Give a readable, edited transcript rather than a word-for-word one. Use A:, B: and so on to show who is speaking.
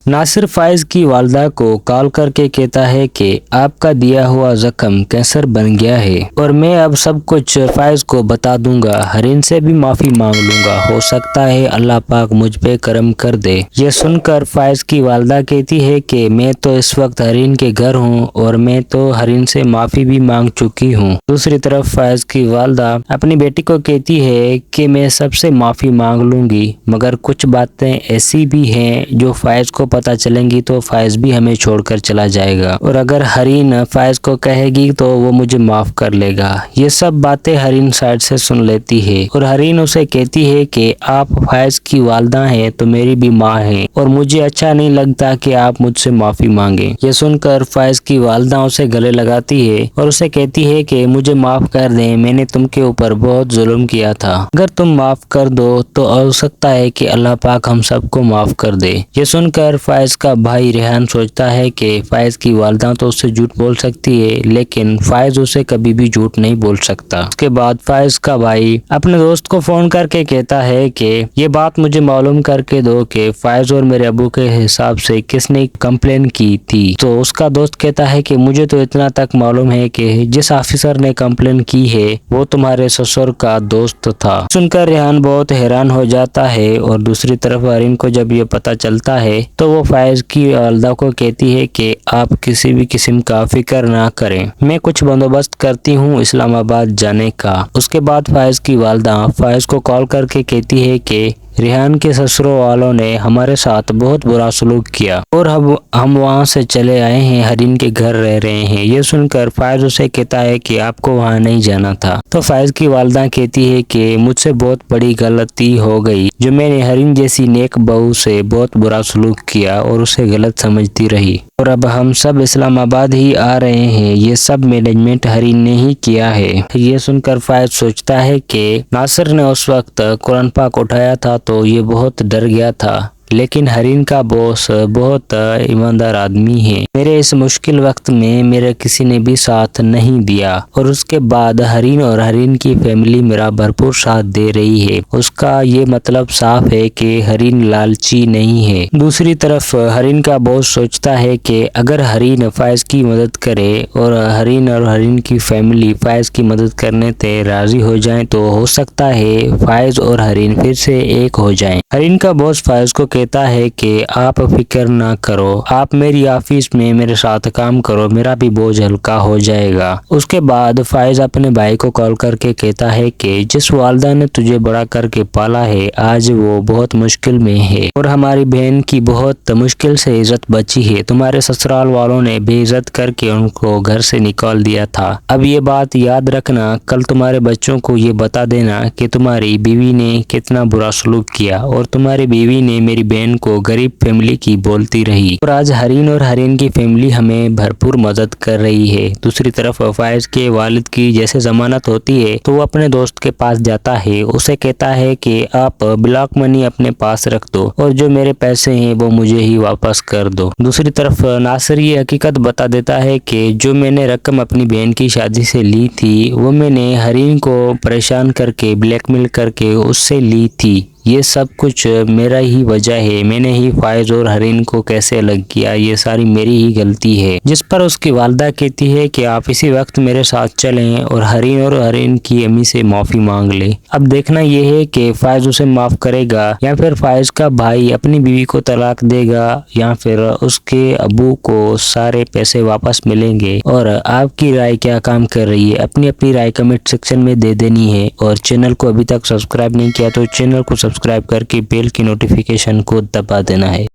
A: ناصر فائز کی والدہ کو کال کر کے کہتا ہے کہ آپ کا دیا ہوا زخم کینسر بن گیا ہے اور میں اب سب کچھ فائز کو بتا دوں گا، حرین سے بھی معافی مانگ لوں گا، ہو سکتا ہے اللہ پاک مجھ پہ کرم کر دے۔ یہ سن کر فائز کی والدہ کہتی ہے کہ میں تو اس وقت حرین کے گھر ہوں اور میں تو حرین سے معافی بھی مانگ چکی ہوں۔ دوسری طرف فائز کی والدہ اپنی بیٹی کو کہتی ہے کہ میں سب سے معافی مانگ لوں گی، مگر کچھ باتیں ایسی بھی ہیں جو فائز کو پتہ چلیں گی تو فائز بھی ہمیں چھوڑ کر چلا جائے گا، اور اگر حرین فائز کو کہے گی تو وہ مجھے معاف کر لے گا۔ یہ سب باتیں حرین سائڈ سے سن لیتی ہے اور حرین اسے کہتی ہے کہ آپ فائز کی والدہ ہیں تو میری بھی ماں ہیں اور مجھے اچھا نہیں لگتا کہ آپ مجھ سے معافی مانگیں۔ یہ سن کر فائز کی والدہ اسے گلے لگاتی ہے اور اسے کہتی ہے کہ مجھے معاف کر دیں، میں نے تم کے اوپر بہت ظلم کیا تھا، اگر تم معاف کر دو تو ہو سکتا ہے کہ اللہ پاک ہم سب کو معاف کر دے۔ یہ سن کر فائز کا بھائی ریحان سوچتا ہے کہ فائز کی والدہ تو اس سے جھوٹ بول سکتی ہے لیکن فائز اسے کبھی بھی جھوٹ نہیں بول سکتا۔ اس کے بعد فائز کا بھائی اپنے دوست کو فون کر کے کہتا ہے کہ یہ بات مجھے معلوم کر کے دو کہ فائز اور میرے ابو کے حساب سے کس نے کمپلین کی تھی۔ تو اس کا دوست کہتا ہے کہ مجھے تو اتنا تک معلوم ہے کہ جس آفیسر نے کمپلین کی ہے وہ تمہارے سسر کا دوست تھا۔ سن کر ریحان بہت حیران ہو جاتا ہے اور دوسری طرف حرین کو جب یہ پتہ چلتا ہے تو وہ فائز کی والدہ کو کہتی ہے کہ آپ کسی بھی قسم کا فکر نہ کریں، میں کچھ بندوبست کرتی ہوں اسلام آباد جانے کا۔ اس کے بعد فائز کی والدہ فائز کو کال کر کے کہتی ہے کہ ریحان کے سسروں والوں نے ہمارے ساتھ بہت برا سلوک کیا اور ہم وہاں سے چلے آئے ہیں، حرین کے گھر رہ رہے ہیں۔ یہ سن کر فائز اسے کہتا ہے کہ آپ کو وہاں نہیں جانا تھا۔ تو فائز کی والدہ کہتی ہے کہ مجھ سے بہت بڑی غلطی ہو گئی جو میں نے حرین جیسی نیک بہو سے بہت برا سلوک کیا اور اسے غلط سمجھتی رہی، اور اب ہم سب اسلام آباد ہی آ رہے ہیں، یہ سب مینجمنٹ حرین نے ہی کیا ہے۔ یہ سن کر فائز سوچتا ہے کہ ناصر نے اس وقت قرآن پاک اٹھایا تھا تو یہ بہت ڈر گیا تھا، لیکن حرین کا باس بہت ایماندار آدمی ہے، میرے اس مشکل وقت میں میرا کسی نے بھی ساتھ نہیں دیا، اور اس کے بعد حرین اور حرین کی فیملی میرا بھرپور ساتھ دے رہی ہے۔ اس کا یہ مطلب صاف ہے کہ حرین لالچی نہیں ہے۔ دوسری طرف حرین کا باس سوچتا ہے کہ اگر حرین فائز کی مدد کرے اور حرین کی فیملی فائز کی مدد کرنے سے راضی ہو جائیں تو ہو سکتا ہے فائز اور حرین پھر سے ایک ہو جائیں۔ حرین کا باس فائز کو کہتا ہے کہ آپ فکر نہ کرو، آپ میری آفس میں میرے ساتھ کام کرو، میرا بھی بوجھ ہلکا ہو جائے گا۔ اس کے بعد فائز اپنے بھائی کو کال کر کے کہتا ہے کہ جس والدہ نے تجھے بڑا کر کے پالا ہے آج وہ بہت مشکل میں ہے اور ہماری بہن کی بہت مشکل سے عزت بچی ہے، تمہارے سسرال والوں نے بے عزت کر کے ان کو گھر سے نکال دیا تھا، اب یہ بات یاد رکھنا، کل تمہارے بچوں کو یہ بتا دینا کہ تمہاری بیوی نے کتنا برا سلوک کیا اور تمہاری بیوی نے میری بہن کو غریب فیملی کی بولتی رہی، اور آج حرین اور حرین کی فیملی ہمیں بھرپور مدد کر رہی ہے۔ دوسری طرف فائز کے والد کی جیسے ضمانت ہوتی ہے تو وہ اپنے دوست کے پاس جاتا ہے، اسے کہتا ہے کہ آپ بلاک منی اپنے پاس رکھ دو اور جو میرے پیسے ہیں وہ مجھے ہی واپس کر دو۔ دوسری طرف ناصر یہ حقیقت بتا دیتا ہے کہ جو میں نے رقم اپنی بہن کی شادی سے لی تھی وہ میں نے حرین کو پریشان کر کے بلیک میل کر کے اس سے لی تھی، یہ سب کچھ میرا ہی وجہ ہے، میں نے ہی فائز اور حرین کو کیسے الگ کیا، یہ ساری میری ہی غلطی ہے۔ جس پر اس کی والدہ کہتی ہے کہ آپ اسی وقت میرے ساتھ چلیں اور حرین کی امی سے معافی مانگ لیں۔ اب دیکھنا یہ ہے کہ فائز اسے معاف کرے گا یا پھر فائز کا بھائی اپنی بیوی کو طلاق دے گا یا پھر اس کے ابو کو سارے پیسے واپس ملیں گے، اور آپ کی رائے کیا کام کر رہی ہے؟ اپنی رائے کمنٹ سیکشن میں دے دینی ہے، اور چینل کو ابھی تک سبسکرائب نہیں کیا تو چینل کو سبسکرائب کر کے بیل کی نوٹیفیکیشن کو دبا دینا ہے۔